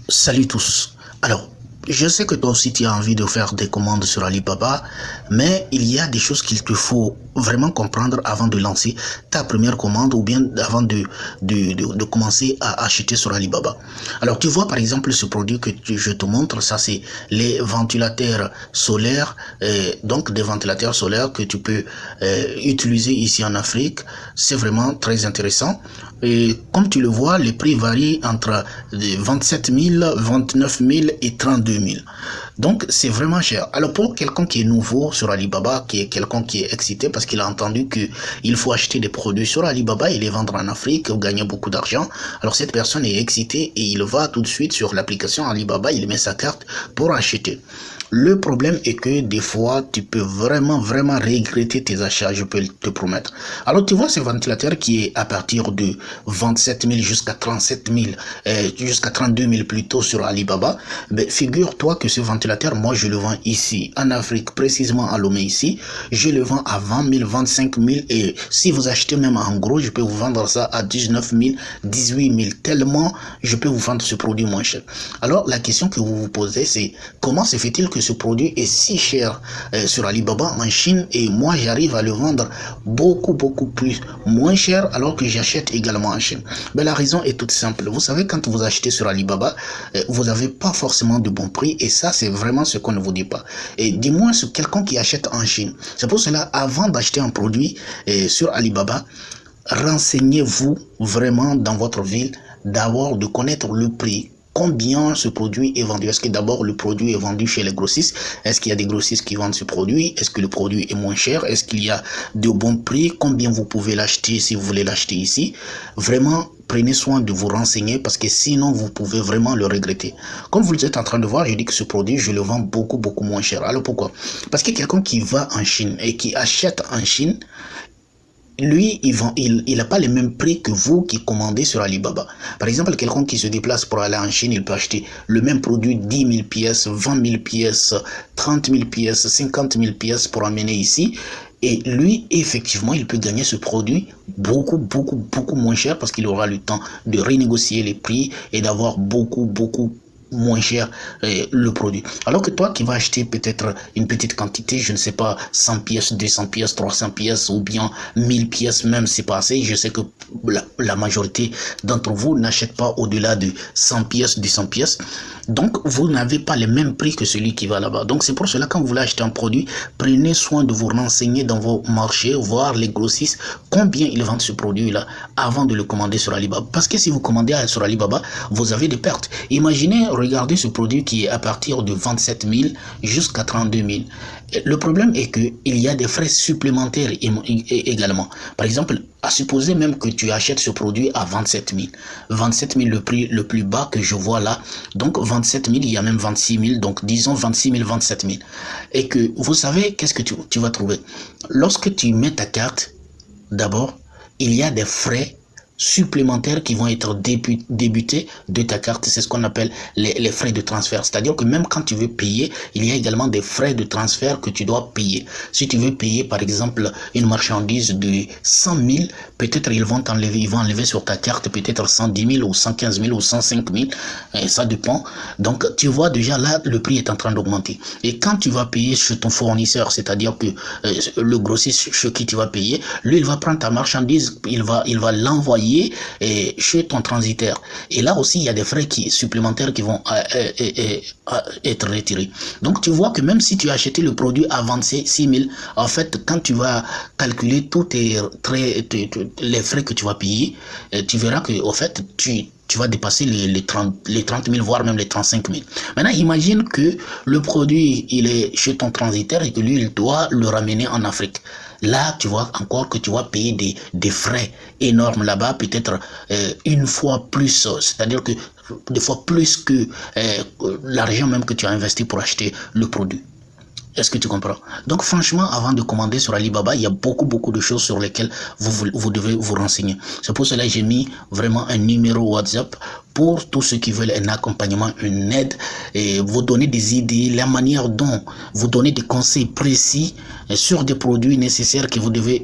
Salut tous. Alors, je sais que toi aussi tu as envie de faire des commandes sur Alibaba, mais il y a des choses qu'il te faut vraiment comprendre avant de lancer ta première commande ou bien avant de commencer à acheter sur Alibaba. Alors, tu vois par exemple ce produit que je te montre, ça c'est les ventilateurs solaires, donc des ventilateurs solaires que tu peux utiliser ici en Afrique. C'est vraiment très intéressant. Et comme tu le vois, les prix varient entre 27 000, 29 000 et 32 000. Donc, c'est vraiment cher. Alors, pour quelqu'un qui est nouveau sur Alibaba, qui est quelqu'un qui est excité parce qu'il a entendu qu'il faut acheter des produits sur Alibaba et les vendre en Afrique ou gagner beaucoup d'argent, alors cette personne est excitée et il va tout de suite sur l'application Alibaba, il met sa carte pour acheter. Le problème est que des fois, tu peux vraiment regretter tes achats, je peux te promettre. Alors, tu vois ce ventilateur qui est à partir de 27 000 jusqu'à 37 000, jusqu'à 32 000 plutôt sur Alibaba. Ben, figure-toi que ce ventilateur, moi, je le vends ici, en Afrique, précisément à Lomé ici. Je le vends à 20 000, 25 000 et si vous achetez même en gros, je peux vous vendre ça à 19 000, 18 000, tellement je peux vous vendre ce produit moins cher. Alors, la question que vous vous posez, c'est comment se fait-il que ce produit est si cher sur Alibaba en Chine et moi j'arrive à le vendre beaucoup plus moins cher alors que j'achète également en Chine? Mais la raison est toute simple. Vous savez, quand vous achetez sur Alibaba, vous n'avez pas forcément de bon prix et ça c'est vraiment ce qu'on ne vous dit pas. Et dis-moi sur quelqu'un qui achète en Chine. C'est pour cela, avant d'acheter un produit sur Alibaba, renseignez-vous vraiment dans votre ville d'abord de connaître le prix. Combien ce produit est vendu? Est-ce que d'abord le produit est vendu chez les grossistes? Est-ce qu'il y a des grossistes qui vendent ce produit? Est-ce que le produit est moins cher? Est-ce qu'il y a de bons prix? Combien vous pouvez l'acheter si vous voulez l'acheter ici? Vraiment, prenez soin de vous renseigner parce que sinon vous pouvez vraiment le regretter. Comme vous êtes en train de voir, je dis que ce produit, je le vends beaucoup moins cher. Alors pourquoi? Parce que quelqu'un qui va en Chine et qui achète en Chine, lui, il n'a pas les mêmes prix que vous qui commandez sur Alibaba. Par exemple, quelqu'un qui se déplace pour aller en Chine, il peut acheter le même produit 10 000 pièces, 20 000 pièces, 30 000 pièces, 50 000 pièces pour amener ici. Et lui, effectivement, il peut gagner ce produit beaucoup moins cher parce qu'il aura le temps de renégocier les prix et d'avoir beaucoup moins cher le produit. Alors que toi qui vas acheter peut-être une petite quantité, je ne sais pas, 100 pièces, 200 pièces, 300 pièces ou bien 1000 pièces même, c'est pas assez. Je sais que la majorité d'entre vous n'achètent pas au-delà de 100 pièces, 200 pièces. Donc, vous n'avez pas les mêmes prix que celui qui va là-bas. Donc, c'est pour cela, quand vous voulez acheter un produit, prenez soin de vous renseigner dans vos marchés, voir les grossistes, combien ils vendent ce produit-là avant de le commander sur Alibaba. Parce que si vous commandez sur Alibaba, vous avez des pertes. Imaginez, regardez ce produit qui est à partir de 27 000 jusqu'à 32 000. Le problème est qu'il y a des frais supplémentaires également. Par exemple, à supposer même que tu achètes ce produit à 27 000. 27 000 le prix le plus bas que je vois là. Donc 27 000, il y a même 26 000. Donc disons 26 000, 27 000. Et que vous savez, qu'est-ce que tu vas trouver? Lorsque tu mets ta carte, d'abord, il y a des frais supplémentaires qui vont être débutés de ta carte. C'est ce qu'on appelle les frais de transfert. C'est-à-dire que même quand tu veux payer, il y a également des frais de transfert que tu dois payer. Si tu veux payer, par exemple, une marchandise de 100 000, peut-être ils vont enlever sur ta carte peut-être 110 000 ou 115 000 ou 105 000. Et ça dépend. Donc, tu vois déjà là, le prix est en train d'augmenter. Et quand tu vas payer chez ton fournisseur, c'est-à-dire que le grossiste chez qui tu vas payer, lui, il va prendre ta marchandise, il va l'envoyer chez ton transitaire. Et là aussi, il y a des frais supplémentaires qui vont être retirés. Donc, tu vois que même si tu as acheté le produit à 26 000, en fait, quand tu vas calculer tous les frais que tu vas payer, tu verras que, au fait, tu vas dépasser les 30 000, voire même les 35 000. Maintenant, imagine que le produit, il est chez ton transitaire et que lui, il doit le ramener en Afrique. Là, tu vois encore que tu vas payer des frais énormes là-bas, peut-être une fois plus, c'est-à-dire que des fois plus que l'argent même que tu as investi pour acheter le produit. Est-ce que tu comprends? Donc franchement, avant de commander sur Alibaba, il y a beaucoup de choses sur lesquelles vous devez vous renseigner. C'est pour cela que j'ai mis vraiment un numéro WhatsApp pour tous ceux qui veulent un accompagnement, une aide, et vous donner des idées, la manière dont vous donner des conseils précis sur des produits nécessaires que vous devez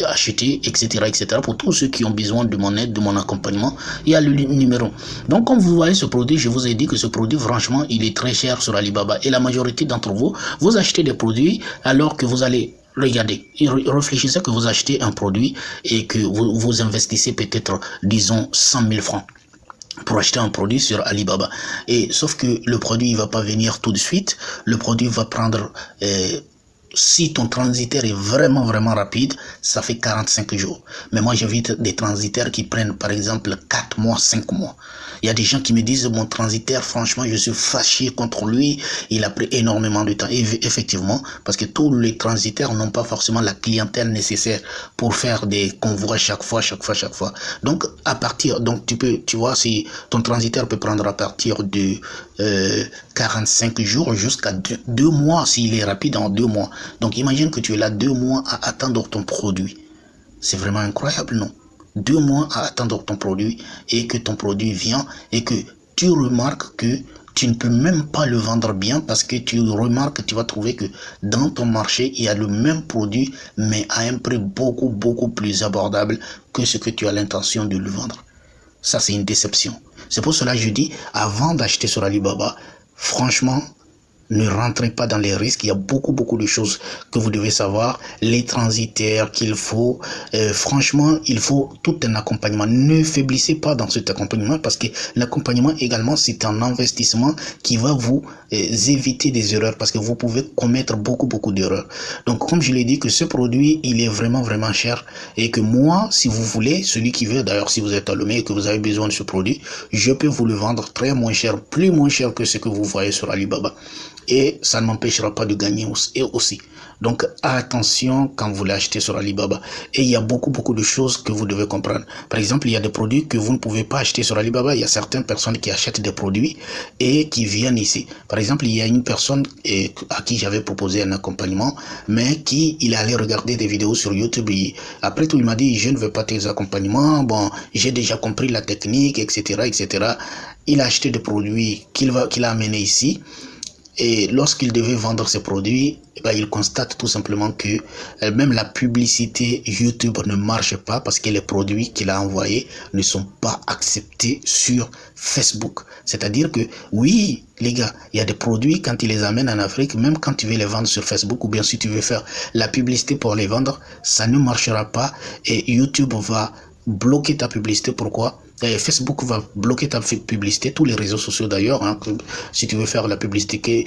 acheter, etc., etc. Pour tous ceux qui ont besoin de mon aide, de mon accompagnement, il y a le numéro. Donc, comme vous voyez ce produit, je vous ai dit que ce produit, franchement, il est très cher sur Alibaba. Et la majorité d'entre vous, vous achetez des produits alors que vous allez regardez, réfléchissez que vous achetez un produit et que vous investissez peut-être, disons, 100 000 francs pour acheter un produit sur Alibaba. Et sauf que le produit ne va pas venir tout de suite. Le produit va prendre... si ton transitaire est vraiment rapide, ça fait 45 jours. Mais moi, j'évite des transitaires qui prennent, par exemple, 4 mois, 5 mois. Il y a des gens qui me disent, mon transitaire, franchement, je suis fâché contre lui. Il a pris énormément de temps. Et effectivement, parce que tous les transitaires n'ont pas forcément la clientèle nécessaire pour faire des convois chaque fois. Donc, tu vois, si ton transitaire peut prendre à partir de 45 jours jusqu'à 2 mois, s'il est rapide en 2 mois. Donc, imagine que tu es là 2 mois à attendre ton produit. C'est vraiment incroyable, non? 2 mois à attendre ton produit et que ton produit vient et que tu remarques que tu ne peux même pas le vendre bien parce que tu remarques, tu vas trouver que dans ton marché, il y a le même produit mais à un prix beaucoup plus abordable que ce que tu as l'intention de le vendre. Ça, c'est une déception. C'est pour cela que je dis, avant d'acheter sur Alibaba, franchement, ne rentrez pas dans les risques. Il y a beaucoup de choses que vous devez savoir. Les transitaires qu'il faut. Franchement, il faut tout un accompagnement. Ne faiblissez pas dans cet accompagnement parce que l'accompagnement également, c'est un investissement qui va vous éviter des erreurs parce que vous pouvez commettre beaucoup d'erreurs. Donc, comme je l'ai dit, que ce produit, il est vraiment cher et que moi, si vous voulez, celui qui veut, d'ailleurs, si vous êtes allumé et que vous avez besoin de ce produit, je peux vous le vendre très moins cher, plus moins cher que ce que vous voyez sur Alibaba. Et ça ne m'empêchera pas de gagner aussi. Donc, attention quand vous l'achetez sur Alibaba. Et il y a beaucoup de choses que vous devez comprendre. Par exemple, il y a des produits que vous ne pouvez pas acheter sur Alibaba. Il y a certaines personnes qui achètent des produits et qui viennent ici. Par exemple, il y a une personne à qui j'avais proposé un accompagnement, mais il allait regarder des vidéos sur YouTube. Après tout, il m'a dit, je ne veux pas tes accompagnements. Bon, j'ai déjà compris la technique, etc. Il a acheté des produits qu'il a amenés ici. Et lorsqu'il devait vendre ses produits, il constate tout simplement que même la publicité YouTube ne marche pas parce que les produits qu'il a envoyés ne sont pas acceptés sur Facebook. C'est-à-dire que oui, les gars, il y a des produits quand ils les amènent en Afrique, même quand tu veux les vendre sur Facebook ou bien si tu veux faire la publicité pour les vendre, ça ne marchera pas et YouTube va bloquer ta publicité. Pourquoi? Facebook va bloquer ta publicité, tous les réseaux sociaux d'ailleurs, hein, si tu veux faire la publicité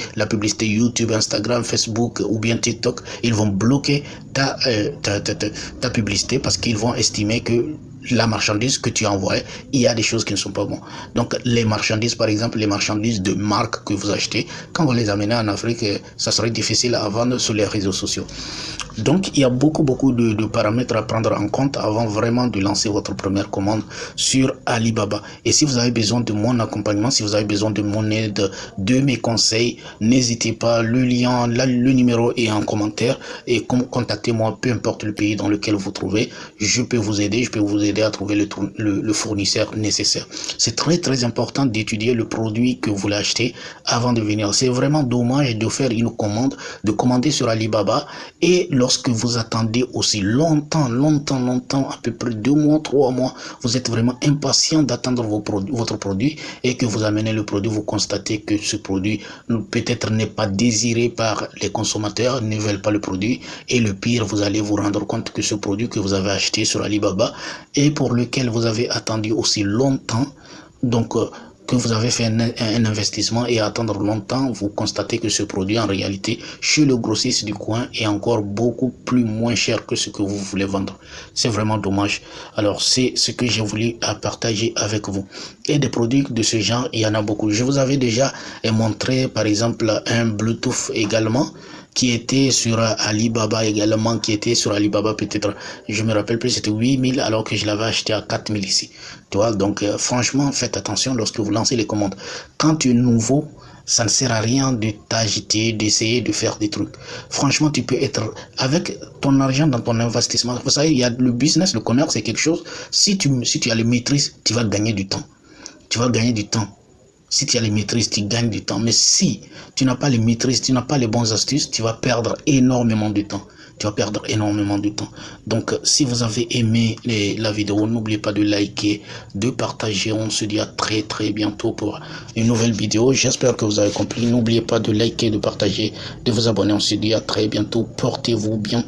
YouTube, Instagram, Facebook ou bien TikTok, ils vont bloquer ta publicité parce qu'ils vont estimer que la marchandise que tu envoies, il y a des choses qui ne sont pas bonnes. Donc les marchandises, par exemple, les marchandises de marque que vous achetez, quand vous les amenez en Afrique, ça serait difficile à vendre sur les réseaux sociaux. Donc il y a beaucoup de paramètres à prendre en compte avant vraiment de lancer votre première commande sur Alibaba. Et si vous avez besoin de mon accompagnement, si vous avez besoin de mon aide, de mes conseils, n'hésitez pas, le lien, le numéro est en commentaire et contactez-moi, peu importe le pays dans lequel vous trouvez, je peux vous aider à trouver le fournisseur nécessaire. C'est très important d'étudier le produit que vous voulez acheter avant de venir. C'est vraiment dommage de faire une commande, de commander sur Alibaba et lorsque vous attendez aussi longtemps, à peu près 2 mois, 3 mois, vous êtes vraiment impatient d'attendre votre produit et que vous amenez le produit, vous constatez que ce produit peut-être n'est pas désiré par les consommateurs, ne veulent pas le produit et le pire, vous allez vous rendre compte que ce produit que vous avez acheté sur Alibaba et pour lequel vous avez attendu aussi longtemps, donc que vous avez fait un investissement et attendre longtemps, vous constatez que ce produit en réalité chez le grossiste du coin est encore beaucoup plus moins cher que ce que vous voulez vendre. C'est vraiment dommage. Alors c'est ce que j'ai voulu partager avec vous. Et des produits de ce genre, il y en a beaucoup. Je vous avais déjà montré par exemple un Bluetooth également qui était sur Alibaba également, qui était sur Alibaba peut-être, je me rappelle plus, c'était 8000 alors que je l'avais acheté à 4000 ici. Tu vois, donc franchement, faites attention lorsque vous lancez les commandes. Quand tu es nouveau, ça ne sert à rien de t'agiter, d'essayer de faire des trucs. Franchement, tu peux être avec ton argent dans ton investissement. Vous savez, il y a le business, le commerce, c'est quelque chose. Si tu as le maîtrise, tu vas gagner du temps. tu vas gagner du temps. Si tu as les maîtrises, tu gagnes du temps. Mais si tu n'as pas les maîtrises, tu n'as pas les bonnes astuces, tu vas perdre énormément de temps. Tu vas perdre énormément de temps. Donc, si vous avez aimé la vidéo, n'oubliez pas de liker, de partager. On se dit à très bientôt pour une nouvelle vidéo. J'espère que vous avez compris. N'oubliez pas de liker, de partager, de vous abonner. On se dit à très bientôt. Portez-vous bien.